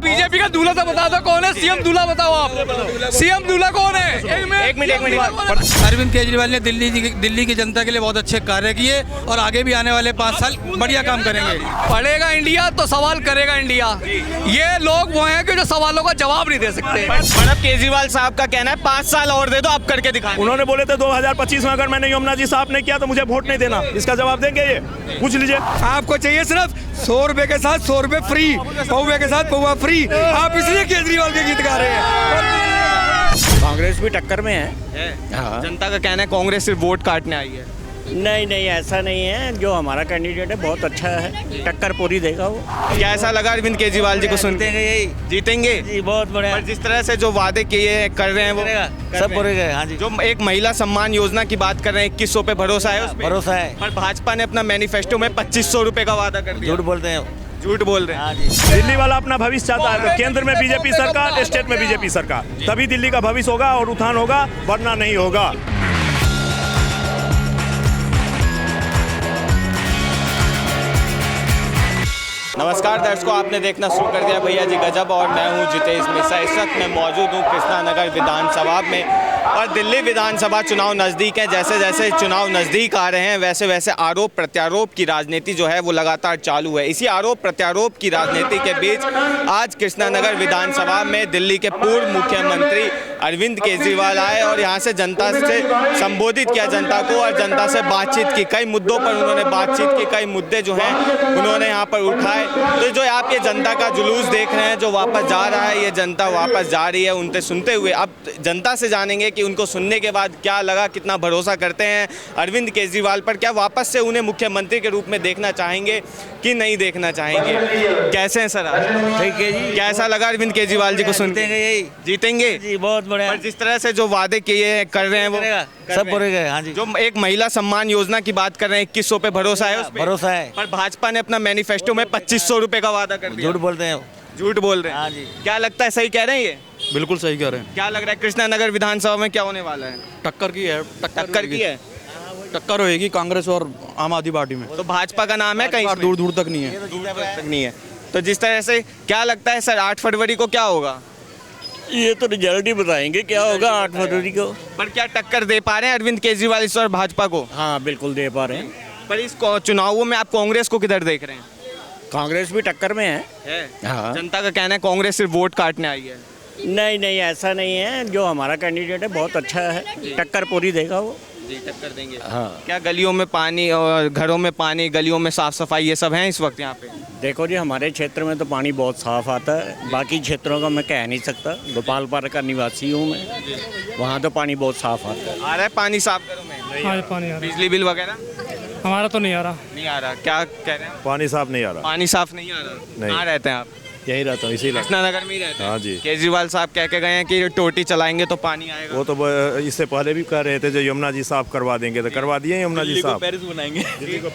BJP का दूल्हा तो बता दो कौन है सीएम दूल्हा, बताओ आप सीएम दूल्हा कौन है? एक मिनट। अरविंद केजरीवाल ने दिल्ली की जनता के लिए बहुत अच्छे कार्य किए और आगे भी आने वाले 5 साल बढ़िया काम करेंगे। पढ़ेगा इंडिया तो सवाल करेगा इंडिया। ये लोग वो हैं कि जो सवालों का जवाब नहीं दे सकते। मतलब केजरीवाल साहब का कहना है 5 साल और दे दो, आप करके दिखा। उन्होंने बोले थे 2025 में अगर मैंने यमुना जी साहब ने किया तो मुझे वोट नहीं देना। इसका जवाब देंगे? ये पूछ लीजिए। आपको चाहिए सिर्फ 100 रुपए के साथ 100 रुपए फ्री, पौवे के साथ पौवा फ्री। आप इसलिए केजरीवाल के गीत गा रहे हैं। कांग्रेस भी टक्कर में है। हाँ। जनता का कहना है कांग्रेस सिर्फ वोट काटने आई है। नहीं, ऐसा नहीं है। जो हमारा कैंडिडेट है बहुत अच्छा है, टक्कर पूरी देगा वो। कैसा लगा अरविंद केजरीवाल जी को सुनते हैं? यही जीतेंगे जी, बहुत बढ़िया। पर जिस तरह से जो वादे किए कर रहे हैं वो सब पूरे गए। हाँ जी। जो एक महिला सम्मान योजना की बात कर रहे हैं, 2100 पे भरोसा है उस पे? भरोसा है। पर भाजपा ने अपना मैनिफेस्टो में 2500 रुपए का वादा कर दिया। झूठ बोलते हैं। झूठ बोल रहे हैं। हाँ जी। दिल्ली वाला अपना भविष्य चाहता है तो केंद्र में बीजेपी सरकार, स्टेट में बीजेपी सरकार, तभी दिल्ली का भविष्य होगा और उत्थान होगा, वरना नहीं होगा। नमस्कार दर्शकों, आपने देखना शुरू कर दिया भैया जी गजब और मैं हूं जितेश मिश्रा। इस वक्त मैं मौजूद हूं कृष्णा नगर विधानसभा में और दिल्ली विधानसभा चुनाव नज़दीक है। जैसे जैसे चुनाव नज़दीक आ रहे हैं वैसे वैसे आरोप प्रत्यारोप की राजनीति जो है वो लगातार चालू है। इसी आरोप प्रत्यारोप की राजनीति के बीच आज कृष्णा नगर विधानसभा में दिल्ली के पूर्व मुख्यमंत्री अरविंद केजरीवाल आए और यहाँ से जनता से संबोधित किया जनता को और जनता से बातचीत की। कई मुद्दों पर उन्होंने बातचीत की, कई मुद्दे जो हैं उन्होंने यहाँ पर उठाए। तो जो आप ये जनता का जुलूस देख रहे हैं जो वापस जा रहा है, ये जनता वापस जा रही है उनसे सुनते हुए। अब जनता से जानेंगे कि उनको सुनने के बाद क्या लगा, कितना भरोसा करते हैं अरविंद केजरीवाल पर, क्या वापस से उन्हें मुख्यमंत्री के रूप में देखना चाहेंगे कि नहीं देखना चाहेंगे। कैसे हैं सर आज? ठीक है जी। कैसा लगा अरविंद केजरीवाल जी को सुनते हैं? यही जीतेंगे जी, बहुत बढ़िया। पर जिस तरह से जो वादे किए कर रहे हैं वो सब पूरे गए। हाँ जी। जो एक महिला सम्मान योजना की बात कर रहे हैं, 2100 पे भरोसा है उस पे? भरोसा है। पर भाजपा ने अपना मैनिफेस्टो में 2500 रुपए का वादा कर दिया। झूठ बोलते हैं। झूठ बोल रहे हैं। हाँ जी। क्या लगता है, सही कह रहे हैं ये? बिल्कुल सही कह रहे हैं। क्या लग रहा है कृष्णा नगर विधानसभा में क्या होने वाला है? टक्कर की है। टक्कर की है। टक्कर होएगी कांग्रेस और आम आदमी पार्टी में। तो भाजपा का नाम है कहीं इसमें? दूर दूर तक नहीं है। दूर तक नहीं है। तो जिस तरह से क्या लगता है सर 8 फरवरी को क्या होगा? ये तो रिजल्ट ही बताएंगे क्या होगा 8 फरवरी को। पर क्या टक्कर दे पा रहे हैं अरविंद केजरीवाल इस बार भाजपा को? हाँ बिल्कुल दे पा रहे हैं। पर इस चुनावों में आप कांग्रेस को किधर देख रहे हैं? कांग्रेस भी टक्कर में है। हाँ। जनता का कहना है कांग्रेस सिर्फ वोट काटने आई है। नहीं, ऐसा नहीं है। जो हमारा कैंडिडेट है बहुत अच्छा है, टक्कर पूरी देगा वो। जी टक्कर देंगे। हाँ। क्या गलियों में पानी और घरों में पानी, गलियों में साफ सफाई ये सब है इस वक्त यहाँ पे? देखो जी, हमारे क्षेत्र में तो पानी बहुत साफ आता है, बाकी क्षेत्रों का मैं कह नहीं सकता। गोपालपुर का निवासी हूँ मैं, वहाँ तो पानी बहुत साफ आता है। आ रहा है पानी साफ घरों में? हाँ पानी आ रहा बिजली बिल वगैरह है। हमारा तो नहीं आ रहा। नहीं आ रहा? क्या कह रहे हैं? पानी साफ नहीं आ रहा। पानी साफ नहीं आ रहा? नहीं। कहाँ रहते हैं आप? यहीं रहता हूँ, इसी कृष्णा नगर में ही रहते हैं? हाँ जी। केजरीवाल साहब कह के गए हैं कि टोटी चलाएंगे तो पानी आएगा। वो तो इससे पहले भी कह रहे थे जो यमुना जी साफ करवा देंगे, तो करवा दिए यमुना जी साफ। पेरिस बनाएंगे।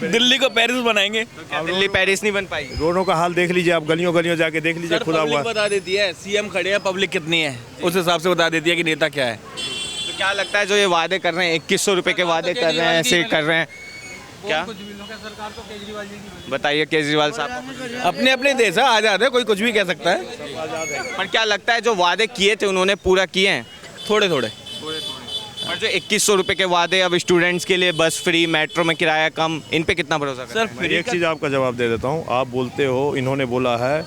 दिल्ली को पेरिस बनाएंगे। तो क्या दिल्ली पेरिस नहीं बन पाई? रोडों का हाल देख लीजिए आप, गलियों गलियों जाके देख लीजिए, खुदा हुआ। बता देती है सीएम खड़े हैं, पब्लिक कितनी है उस हिसाब से बता देती है कि नेता क्या है। तो क्या लगता है जो ये वादे कर रहे हैं 2100 रुपए के वादे कर रहे हैं, ऐसे कर रहे हैं क्या? सरकार तो केजरीवाल जी की बताइए केजरीवाल साहब। अपने अपने देश है, आजाद है, कोई कुछ भी कह सकता है। पर क्या लगता है जो वादे किए थे उन्होंने पूरा किए हैं? थोड़े थोड़े। और जो 2100 रुपए के वादे अब स्टूडेंट्स के लिए बस फ्री, मेट्रो में किराया कम, इन पे कितना भरोसा करते हैं? मैं एक चीज़ आपका जवाब दे देता हूँ। आप बोलते हो, इन्होंने बोला है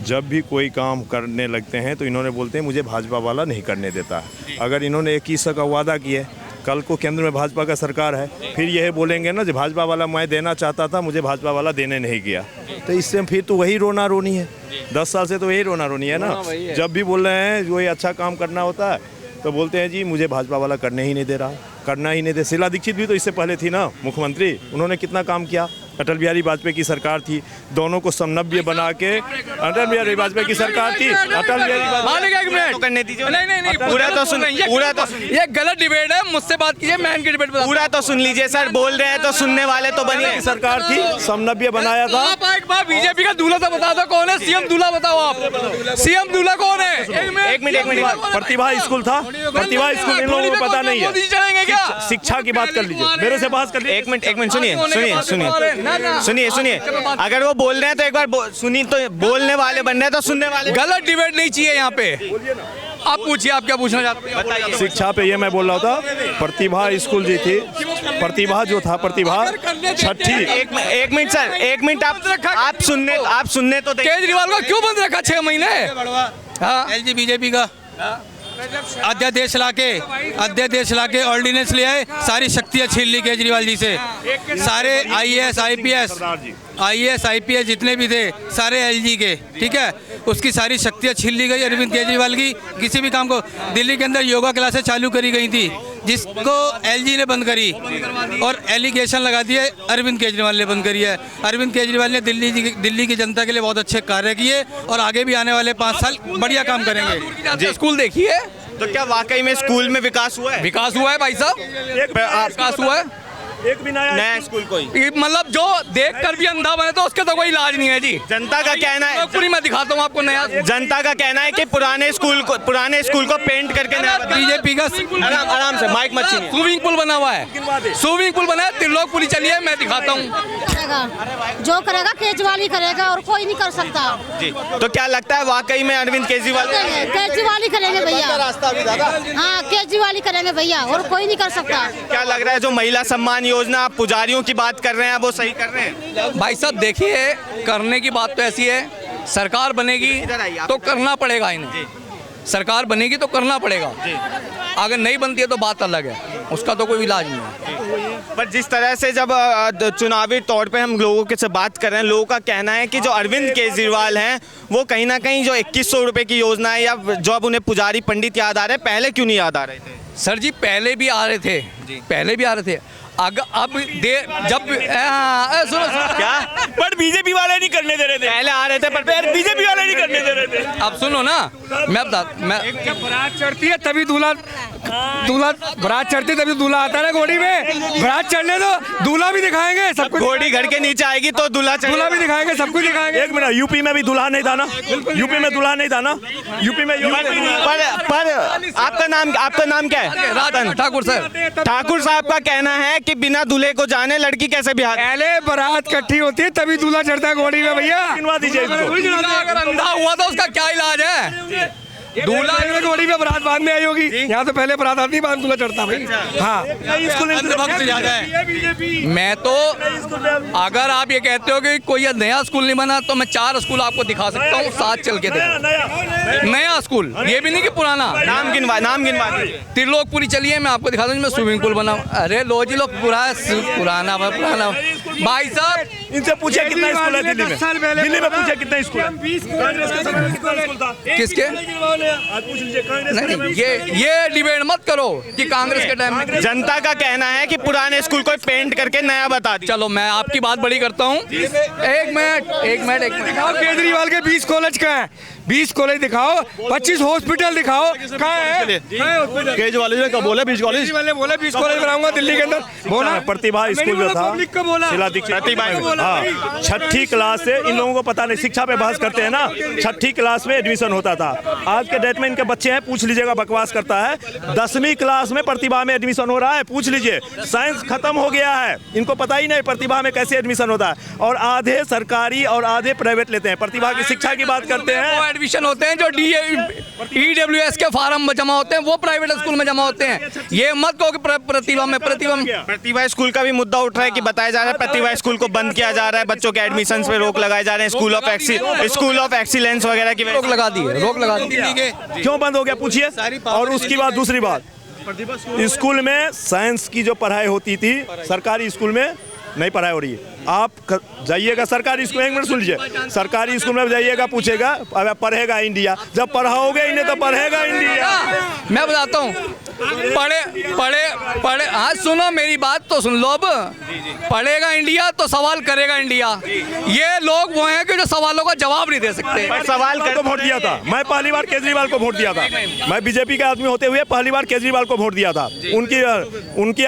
जब भी कोई काम करने लगते हैं तो इन्होंने बोलते हैं मुझे भाजपा वाला नहीं करने देता है। अगर इन्होंने 2100 का वादा किया, कल को केंद्र में भाजपा का सरकार है, फिर यह बोलेंगे ना जो भाजपा वाला मैं देना चाहता था मुझे भाजपा वाला देने नहीं गया, तो इससे फिर तो वही रोना रोनी है। 10 साल से तो वही रोना रोनी है ना। जब भी बोल रहे हैं जो ये अच्छा काम करना होता है तो बोलते हैं जी मुझे भाजपा वाला करने ही नहीं दे रहा, करना ही नहीं दे। शीला दीक्षित भी तो इससे पहले थी ना मुख्यमंत्री, उन्होंने कितना काम किया। अटल बिहारी वाजपेयी की सरकार थी, दोनों को समन्वय बना के अटल बिहारी वाजपेयी की सरकार थी। अटल बिहारी करने दीजिए। नहीं पूरा तो सुन, पूरा तो ये गलत डिबेट है, मुझसे बात कीजिए, मैं इनकी डिबेट बता। पूरा तो सुन लीजिए सर, बोल रहे हैं तो सुनने वाले तो बनिए। सरकार थी, समन्वय बनाया था। आप एक बार बीजेपी का दूल्हा तो बता दो कौन है सीएम दूल्हा, बताओ आप सीएम दूल्हा कौन है? एक मिनट। प्रतिभा स्कूल था, प्रतिभा स्कूल इन लोगों को पता नहीं है। चलेंगे क्या? शिक्षा की बात कर लीजिए, मेरे से बात कर लीजिए। एक मिनट सुनिए। सुनिए सुनिए, अगर वो बोल रहे हैं तो एक बार सुनिए, तो बोलने वाले बन रहे हैं तो सुनने वाले। गलत डिबेट नहीं चाहिए यहाँ पे। आप पूछिए, आप क्या पूछना चाहते हैं? बताइए। शिक्षा पे ये मैं बोल रहा था, प्रतिभा स्कूल जी थी, प्रतिभा जो था, प्रतिभा छठी। एक मिनट सर, एक मिनट, आप सुनने तो देखिए। केजरीवाल को क्यों बंद रखा 6 महीने? हाँ, एलजी बीजेपी का अध्यादेश लाके ऑर्डिनेंस ले आए, सारी शक्तियां छीन ली केजरीवाल जी से। सारे आईएएस आईपीएस जितने भी थे सारे एलजी के, ठीक है, उसकी सारी शक्तियां छीन ली गई अरविंद केजरीवाल की। किसी भी काम को, दिल्ली के अंदर योगा क्लासेस चालू करी गई थी जिसको एलजी ने बंद करी और एलिगेशन लगा दिए अरविंद केजरीवाल ने बंद करी है। अरविंद केजरीवाल ने दिल्ली की जनता के लिए बहुत अच्छे कार्य किए और आगे भी आने वाले 5 साल बढ़िया काम करेंगे। स्कूल देखिए, तो क्या वाकई में स्कूल में विकास हुआ है? विकास हुआ है भाई साहब, विकास हुआ है। एक भी नया स्कूल कोई, मतलब जो देख कर भी अंधा बने तो उसके तो कोई इलाज नहीं है जी। जनता का कहना है, पूरी मैं दिखाता हूँ आपको नया। जनता का कहना है कि पुराने स्कूल को पेंट करके नया बीजेपी का आराम से माइक मत छीनिए। स्विमिंग पूल बना हुआ है, स्विमिंग पूल बना है, त्रिलोकपुरी। चलिए मैं दिखाता हूँ। जो करेगा केजरीवाल ही करेगा और कोई नहीं कर सकता जी। तो क्या लगता है वाकई में अरविंद केजरीवाल ही करेंगे भैया? हाँ, केजरीवाल ही करेंगे भैया, और कोई नहीं कर सकता। क्या लग रहा है जो महिला सम्मान योजना, आप पुजारियों की बात कर रहे हैं, वो सही कर रहे हैं? भाई साहब देखिए, करने की बात तो ऐसी है, सरकार बनेगी तो करना पड़ेगा इन्हें, सरकार बनेगी तो करना पड़ेगा। अगर नहीं बनती है तो बात अलग है, उसका तो कोई इलाज नहीं है। पर जिस तरह से जब चुनावी तौर पे हम लोगों के से बात कर रहे हैं, लोगों का कहना है कि जो अरविंद केजरीवाल हैं वो कहीं ना कहीं जो 2100 रुपए की योजना है, या जो अब उन्हें पुजारी पंडित याद आ रहे हैं, पहले क्यों नहीं याद आ रहे थे? सर जी पहले भी आ रहे थे, पहले भी आ रहे थे। अगर अब जब सुनो क्या? पर बीजेपी वाले नहीं करने दे रहे थे, पहले आ रहे थे पर बीजेपी वाले नहीं करने दे रहे थे। अब सुनो ना, मैं जब बारात चढ़ती है तभी दूल्हा बारात चढ़ती है तभी दूल्हा आता है ना घोड़ी में। बारात चढ़ने दो, दूल्हा भी दिखाएंगे सब कुछ। घोड़ी घर के नीचे आएगी तो दूल्हा भी दिखाएंगे, सब कुछ दिखाएंगे। एक मिनट, यूपी में भी दूल्हा नहीं था ना? यूपी में दूल्हा नहीं था ना? यूपी में पर आपका नाम क्या है? राजन ठाकुर सर। ठाकुर साहब का कहना है कि बिना दूल्हे को जाने लड़की कैसे बिहार? पहले बारात इकट्ठी होती है तभी दूल्हा चढ़ता है घोड़ी में भैया। गिनवा दीजिए इसको। दूल्हा अगर अंधा हुआ तो उसका क्या इलाज है? दूल्हा घोड़ी में बारात बाद में आई होगी, यहाँ तो पहले बारात आती बाद दूल्हा चढ़ता भाई। हाँ, मैं तो, अगर आप ये कहते हो कि कोई नया स्कूल नहीं बना तो मैं 4 स्कूल आपको दिखा सकता हूँ, साथ चल के देखो। नया स्कूल, ये भी नहीं कि पुराना। नाम गिनवा त्रिलोकपुरी चलिए मैं आपको दिखा दूँ जिसमें स्विमिंग पूल बना। अरे लो जी लो, पुराना भाई साहब, इनसे पूछे कितना स्कूल है दिल्ली में? दिल्ली में पूछे कितना स्कूल है? किसके? नहीं, ये डिबेट मत करो कि कांग्रेस के टाइम में। जनता का कहना है कि पुराने स्कूल को पेंट करके नया बता दी। चलो मैं आपकी बात बड़ी करता हूँ। एक मिनट केजरीवाल के 20 कॉलेज कहाँ है? 20 कॉलेज दिखाओ, 25 हॉस्पिटल दिखाओ, कहाँ है? केजरीवाल ने कब बोला 20 कॉलेज? बोले 20 कॉलेज बनाऊंगा दिल्ली के अंदर। बोला प्रतिभा स्कूल जो था, शीला दीक्षित, हाँ, छठी क्लास से, इन लोगों को पता नहीं, शिक्षा पे बहस करते हैं ना, छठी क्लास में एडमिशन होता था। आज के डेट में इनके बच्चे हैं, पूछ लीजिएगा, बकवास करता है। 10वीं क्लास में प्रतिभा में एडमिशन हो रहा है, पूछ लीजिए। साइंस खत्म हो गया है, इनको पता ही नहीं प्रतिभा में कैसे एडमिशन होता है। और आधे सरकारी और आधे प्राइवेट लेते हैं। प्रतिभा की शिक्षा की बात करते हैं, एडमिशन होते हैं जो EWS के फार्म जमा होते हैं वो प्राइवेट स्कूल में जमा होते हैं। ये मत कहो कि प्रतिभा स्कूल का भी मुद्दा उठ रहा है कि बताया जा रहा है प्रतिभा स्कूल को बंद किया जा रहा है, बच्चों के एडमिशन पे रोक लगाए जा रहे हैं, स्कूल ऑफ एक्सीलेंस वगैरह की रोक लगा दी है। क्यों बंद हो गया पूछिए। और उसकी बात, दूसरी बात, स्कूल में साइंस की जो पढ़ाई होती थी सरकारी स्कूल में नहीं पढ़ाई हो रही है। आप जाइएगा सरकारी स्कूल, एक मिनट सुन लीजिए, सरकारी स्कूल में जाइएगा, पूछेगा अब पढ़ेगा इंडिया, जब पढ़ाओगे इन्हें तो पढ़ेगा इंडिया। मैं बताता हूँ, पढ़े हाँ सुनो मेरी बात तो सुन लो। अब पढ़ेगा इंडिया तो सवाल करेगा इंडिया। ये लोग वो हैं कि जो सवालों का जवाब नहीं दे सकते। सवाल को वोट दिया था मैं, पहली बार केजरीवाल को वोट दिया था मैं, बीजेपी का आदमी होते हुए पहली बार केजरीवाल को वोट दिया था। उनकी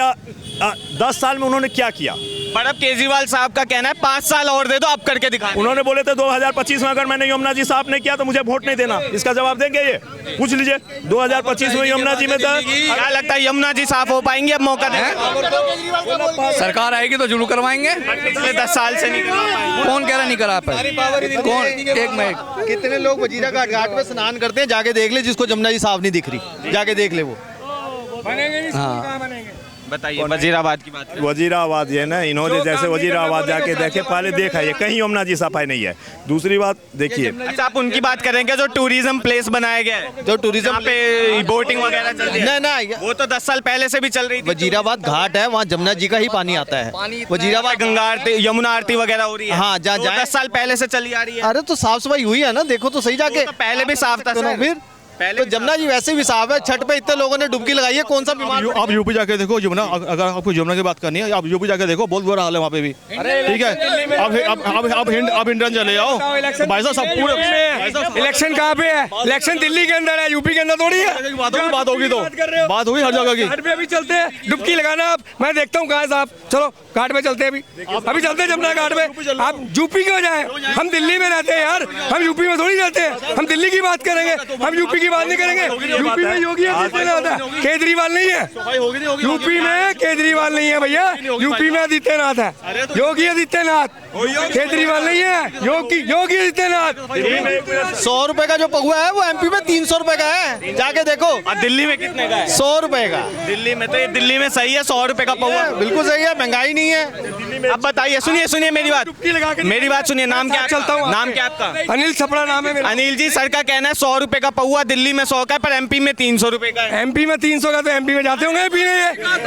10 साल में उन्होंने क्या किया? पर अब केजरीवाल साहब का कहना है 5 साल और दे दो, अब करके दिखा। उन्होंने बोले थे 2025 में अगर मैंने यमुना जी साफ नहीं किया तो मुझे वोट नहीं देना। इसका जवाब देंगे ये? पूछ लीजिए 2025 में यमुना जी में क्या लगता है यमुना जी साफ हो पाएंगे अब मौका दें? सरकार आएगी तो जरूर करवाएंगे। पिछले 10 साल से नहीं करवा पाए। कौन कह रहा नहीं करा पाए? कौन? एक मिनट, कितने लोग वजीरा घाट में स्नान करते हैं, जाके देख ले, जिसको जमुना जी साफ नहीं दिख रही, जाके देख ले वो। बताइए वजीराबाद की बात। वजीराबाद ये ना, इन्होंने जैसे वजीराबाद जाके देखे, पहले देखा ये कहीं यमुना जी सफाई नहीं है। दूसरी बात देखिए, अच्छा आप उनकी बात करेंगे जो टूरिज्म प्लेस बनाया गया है, जो टूरिज्म जहाँ पे बोटिंग वगैरह चल रही है, नहीं वो तो 10 साल पहले से भी चल रही थी। वजीराबाद घाट है, वहाँ जमुना जी का ही पानी आता है। वजीराबाद गंगा आरती, यमुना आरती वगैरह हो रही है। हाँ, जहाँ तो जाए 10 साल पहले से चली आ रही है। अरे तो साफ सफाई हुई है ना, देखो तो सही जाके। तो पहले भी साफ था सर। फिर पहले तो जमुना जी वैसे भी साफ है। छठ पे इतने लोगों ने डुबकी लगाई है, कौन सा बीमार? आप यूपी जाके देखो यमुना, अगर आपको यमुना की बात करनी है आप यूपी जाके देखो, बहुत बुरा हाल है वहाँ पे भी। ठीक है, आप इंडियन चले जाओ भाई साहब, सब पूरे इलेक्शन कहाँ पे है? इलेक्शन दिल्ली के अंदर है, यूपी के अंदर थोड़ी है। बात होगी तो बात होगी हर जगह की। घाट पे अभी चलते हैं, डुबकी लगाना आप, मैं देखता हूँ कहाँ है साहब। चलो घाट पे चलते हैं, अभी चलते हैं जमुना घाट पे। आप यूपी क्यों जाए? हम दिल्ली में रहते हैं यार, हम यूपी में थोड़ी रहते हैं। हम दिल्ली की बात करेंगे, हम यूपी की बात नहीं करेंगे। यूपी में योगी आदित्यनाथ है, केजरीवाल नहीं है। यूपी में केजरीवाल नहीं है भैया, यूपी में आदित्यनाथ है, योगी आदित्यनाथ, केजरीवाल नहीं है। योगी आदित्यनाथ। 100 रुपए का जो पहुआ है वो एमपी में 300 रुपए का है, जाके देखो। और दिल्ली में कितने का है? 100 रुपए का। दिल्ली में तो ये दिल्ली में सही है 100 रुपए का पौवा। बिल्कुल सही है, महंगाई नहीं है। अब बताइए, सुनिए मेरी बात सुनिए। नाम क्या चलता हूँ, नाम क्या आपका? अनिल छपड़ा नाम है मेरा। अनिल जी, सर का कहना है 100 रुपए का पौवा दिल्ली में 100 का है, पर एमपी में 300 रुपए का है। एमपी में 300 का तो एमपी में जाते होंगे पीने,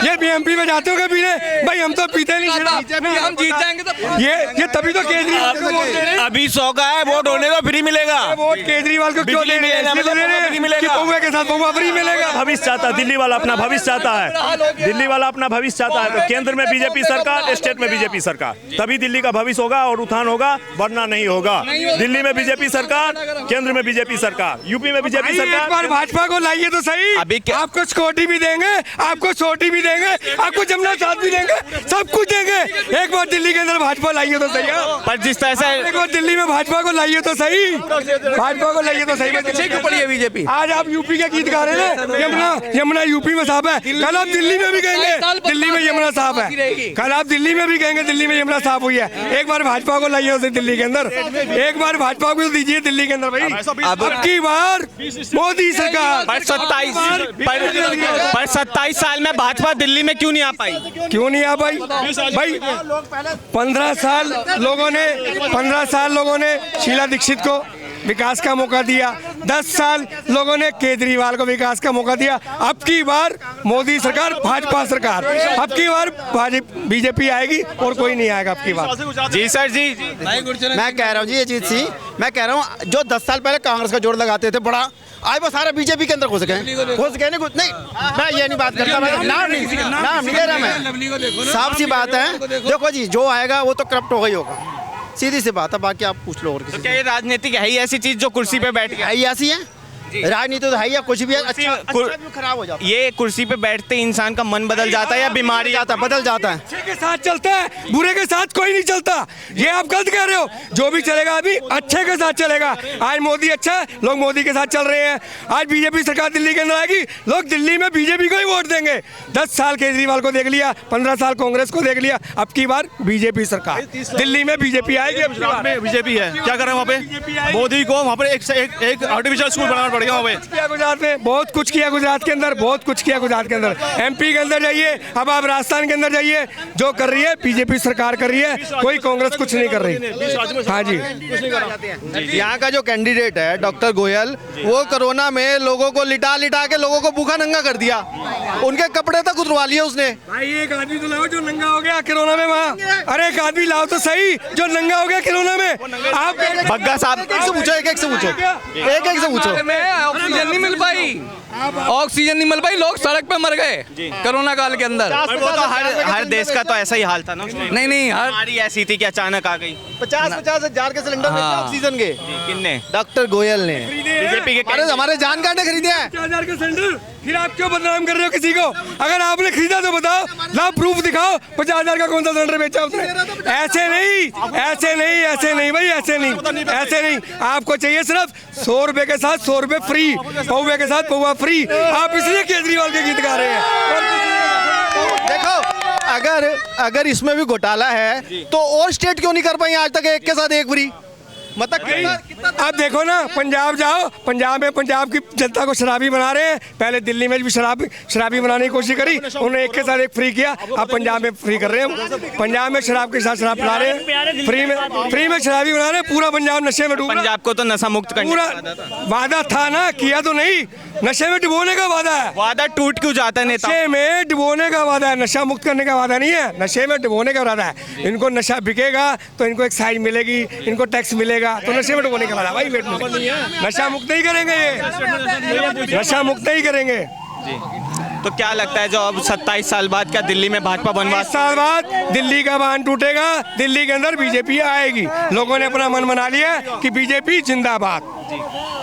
ये भी एमपी में जाते होंगे पीने। भाई हम तो पीते नहीं शराब, हम जीत जाएंगे तो ये तभी तो केजरीवाल को वोट दे रहे हैं। अभी 100 का है, वोट होने को फ्री मिलेगा। वोट केजरीवाल को क्यों दे रहे हैं? कि पौवे के साथ पौवा फ्री मिलेगा। भविष्य चाहता है, दिल्ली वाला अपना भविष्य चाहता है, दिल्ली वाला अपना भविष्य चाहता है। तो केंद्र में बीजेपी सरकार, स्टेट में बीजेपी सरकार, तभी दिल्ली का भविष्य होगा और उत्थान होगा, वरना नहीं होगा। दिल्ली में बीजेपी सरकार, केंद्र में बीजेपी सरकार, यूपी में बीजेपी सरकार। एक बार भाजपा को लाइए तो सही, अभी आपको सिक्योरिटी भी देंगे, आपको छोटी भी देंगे, आपको जमुना साथ भी देंगे, सब कुछ देंगे। एक बार दिल्ली के अंदर भाजपा लाइए तो सही है। पर जिस तरह से एक बार दिल्ली में भाजपा को लाइए तो सही, भाजपा को लाइए तो सही। क्यों पड़ी है बीजेपी? आज आप यूपी के गीत गा रहे हैं, यमुना यूपी में साफ है, कल आप दिल्ली में भी कहेंगे दिल्ली में यमुना साफ है, कल आप दिल्ली में भी कहेंगे दिल्ली में यमुना साफ हुई है। एक बार भाजपा को लाइए उसे दिल्ली के अंदर, एक बार भाजपा को दीजिए दिल्ली के अंदर भाई। अब की बार मोदी सरकार। पर 27 साल में भाजपा दिल्ली में क्यों नहीं आ पाई? क्यों नहीं आ पाई भाई? 15 साल लोगों ने शीला दीक्षित को विकास का मौका दिया, 10 साल लोगों ने केजरीवाल को विकास का मौका दिया। अब की बार मोदी सरकार, भाजपा सरकार, अब की बार बीजेपी आएगी और कोई नहीं आएगा अब की बार। जी सर जी। मैं कह रहा हूँ जी ये चीज सी, मैं कह रहा हूँ जो 10 साल पहले कांग्रेस का जोड़ लगाते थे बड़ा, आज वो सारा बीजेपी के अंदर घुस गए नहीं कुछ नहीं। मैं ये नहीं बात करता, नाम नहीं ले रहा मैं, साफ सी बात है। देखो जी, जो आएगा वो तो करप्ट हो गई होगा, सीधी सी बात है। बाकी आप पूछ लो और किसी। तो क्या ये राजनीतिक है ही ऐसी चीज जो कुर्सी पे बैठ गया? है ही ऐसी है, राजनीति तो है या कुछ भी है, अच्छा भी खराब हो जाता है। ये कुर्सी पे बैठते इंसान का मन बदल जाता है या बीमारी जाता है, बदल जाता है। अच्छे के साथ चलता है, बुरे के साथ कोई नहीं चलता, ये आप गलत कह रहे हो। जो भी चलेगा अभी अच्छे के साथ चलेगा। आज मोदी अच्छा है, लोग मोदी के साथ चल रहे हैं। आज बीजेपी सरकार दिल्ली के अंदर आएगी, लोग दिल्ली में बीजेपी को ही वोट देंगे। 10 साल केजरीवाल को देख लिया, 15 साल कांग्रेस को देख लिया, अब की बार बीजेपी सरकार, दिल्ली में बीजेपी आएगी। गुजरात में बीजेपी है, क्या कर रहे हैं वहाँ पे? मोदी को वहाँ पर एक आर्टिफिशियल स्कूल बनाना पड़ेगा वहाँ पे। गुजरात में बहुत कुछ किया, गुजरात के अंदर बहुत कुछ किया, गुजरात के अंदर। एमपी के अंदर जाइए, अब आप राजस्थान के अंदर जाइए, जो कर रही है बीजेपी सरकार कर रही है, कोई कांग्रेस कुछ नहीं कर रही। हाँ जी, यहाँ का जो कैंडिडेट है डॉक्टर गोयल, वो कोरोना में लोगों को लिटा के लोगों को भूखा नंगा कर दिया, उनके कपड़े तक उतरवा लिए उसने। भाई एक आदमी तो लाओ जो नंगा हो गया कोरोना में वहाँ। अरे एक आदमी लाओ तो सही जो नंगा हो गया कोरोना में। आप बग्गा साहब एक से पूछो, एक से पूछो। ऑक्सीजन नहीं मिल पाई, ऑक्सीजन नहीं मिल पाई, लोग सड़क पे मर गए कोरोना काल के अंदर। वो तो हर देश का तो ऐसा ही हाल था ना। नहीं हर हमारी ऐसी थी कि अचानक आ गई। 50 हजार के सिलेंडर ऑक्सीजन के किन्ने? डॉक्टर गोयल ने, बीजेपी के हमारे जानकार ने खरीदे हैं। 4000 के सिलेंडर फिर आप क्यों बदनाम कर रहे हो किसी को? अगर आपने खरीदा तो बताओ, लाओ प्रूफ दिखाओ, 50,000 का कौन सा सिलेंडर बेचा उसने? ऐसे नहीं, ऐसे नहीं, ऐसे नहीं भाई, ऐसे नहीं, ऐसे नहीं। आपको चाहिए सिर्फ 100 रुपए के साथ 100 रुपए फ्री, पौवे के साथ पौवा फ्री। आप इसलिए केजरीवाल के गीत गा रहे हैं। देखो, अगर इसमें भी घोटाला है तो और स्टेट क्यों नहीं कर पाई आज तक एक के साथ एक फ्री? मतलब आप देखो ना, पंजाब जाओ, पंजाब में पंजाब की जनता को शराबी बना रहे हैं। पहले दिल्ली में भी शराबी बनाने की कोशिश करी, उन्होंने एक के साथ एक फ्री किया। अब पंजाब में फ्री कर रहे हैं, पंजाब में शराब के साथ शराब पिला रहे हैं, फ्री में शराबी बना रहे हैं। पूरा पंजाब नशे में डूबा। पंजाब को तो नशा मुक्त करने पूरा वादा था ना, किया तो नहीं। नशे में डुबोने का वादा है। वादा टूट क्यों जाता है नेता? नशे में डुबोने का वादा है, नशा मुक्त करने का वादा नहीं है, नशे में डुबोने का वादा है। इनको नशा बिकेगा तो इनको एक्साइज मिलेगी, इनको टैक्स मिलेगा, तो नशे में डुबोने का वादा। भाई वेट में नशा मुक्त नहीं करेंगे, ये नशा मुक्त नहीं करेंगे। जी, तो क्या लगता है जो अब 27 साल बाद क्या दिल्ली में भाजपा बनवा? 27 साल बाद दिल्ली का बांध टूटेगा, दिल्ली के अंदर बीजेपी आएगी। लोगों ने अपना मन बना लिया कि बीजेपी जिंदाबाद।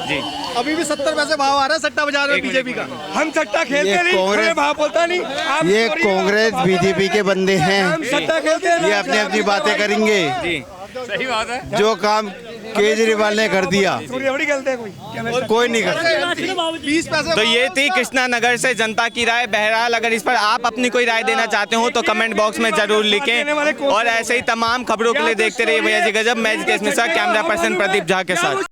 जी, अभी भी 70 पैसे भाव आ रहा है सट्टा बाजार में बीजेपी का। हम सट्टा खेलते नहीं, कोई भाव बोलता नहीं। आप ये कांग्रेस बीजेपी के बंदे हैं, हम सट्टा खेलते हैं, ये अपनी अपनी बातें करेंगे। जी, सही बात है। जो काम केजरीवाल ने कर दिया थोड़ी खेलते हैं कोई नहीं करता। 20 पैसे तो ये थी कृष्णा नगर से जनता की राय। बहरहाल अगर इस पर आप अपनी कोई राय देना चाहते हो तो कमेंट बॉक्स में जरूर लिखें, और ऐसे ही तमाम खबरों के लिए देखते रहिए भैया जी गजब। मैं जितेश मिश्रा, कैमरा पर्सन प्रदीप झा के साथ।